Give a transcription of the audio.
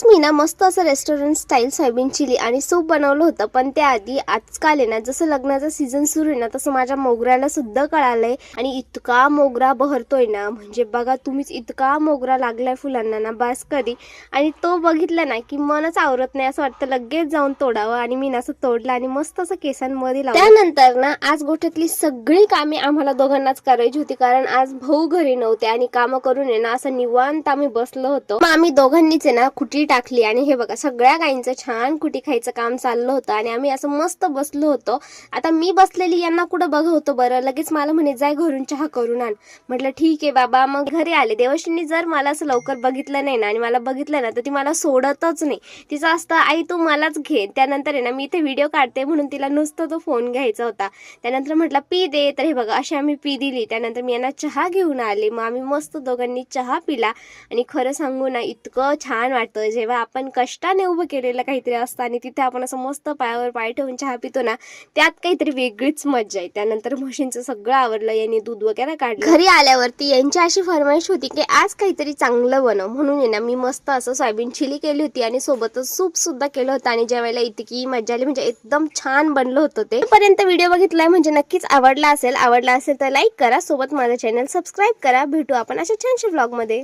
आज मी ना मस्त असं रेस्टॉरंट स्टाईल सोयाबीन चिली आणि सूप बनवलं होतं. पण त्याआधी आजकाल आहे ना जसं लग्नाचा सीझन सुरू आहे ना तसं माझ्या मोगऱ्याला सुद्धा कळालंय आणि इतका मोगरा बहरतोय ना, म्हणजे बघा तुम्हीच, इतका मोगरा लागलाय फुलांना ना बास कधी. आणि तो बघितला ना की मनच आवरत नाही, असं वाटतं लगेच जाऊन तोडावं. आणि मी ना असं तोडलं आणि मस्त असं केसांमध्ये लावलं. त्यानंतर ना आज गोठ्यातली सगळी कामे आम्हाला दोघांनाच करायची होती, कारण आज भाऊ घरी नव्हते आणि कामं करून आहे ना असं निवांत आम्ही बसलो होतो. मग आम्ही दोघांनीच आहे ना खुटी टाकली आणि हे बघा सगळ्या गाईंचं छान खुटी खायचं काम चाललं होतं आणि आम्ही असं मस्त बसलो होतो. आता मी बसलेली यांना कुठं बघा होतं बरं, लगेच मला म्हणे जाय घरून चहा करून आण. म्हटलं ठीक आहे बाबा. मग घरी आले. देवश्रींनी जर मला असं लवकर बघितलं नाही ना आणि मला बघितलं ना तर ती मला सोडतच नाही. तिचं असतं आई तू मलाच घे. त्यानंतर आहे ना मी इथे व्हिडिओ काढते म्हणून तिला नुसतं तो फोन घ्यायचा होता. त्यानंतर म्हटलं पी दे, तर हे बघा अशी आम्ही पी दिली. त्यानंतर मी यांना चहा घेऊन आले. मग आम्ही मस्त दोघांनी चहा पिला आणि खरं सांगू ना इतकं छान वाटतं जेव्हा आपण कष्टाने उभं केलेलं काहीतरी असतं आणि तिथे आपण असं मस्त पायावर पाय ठेवून चहा पितो ना, त्यात काहीतरी वेगळीच मज्जा आहे. त्यानंतर म्हशींचं सगळं आवरलं, यांनी दूध वगैरे काढलं. घरी आल्यावरती यांची अशी फरमाईश होती की आज काहीतरी चांगलं बनव, म्हणून आहे ना मी मस्त असं सोयाबीन चिली केली होती आणि सोबतच सूप सुद्धा केलं होतं आणि जेवायला इतकी मज्जा आली, म्हणजे एकदम छान बनलं होतं ते. पर्यंत व्हिडिओ बघितलाय म्हणजे नक्कीच आवडला असेल तर लाईक करा, सोबत माझं चॅनल सबस्क्राईब करा. भेटू आपण अशा छानशा व्लॉग मध्ये.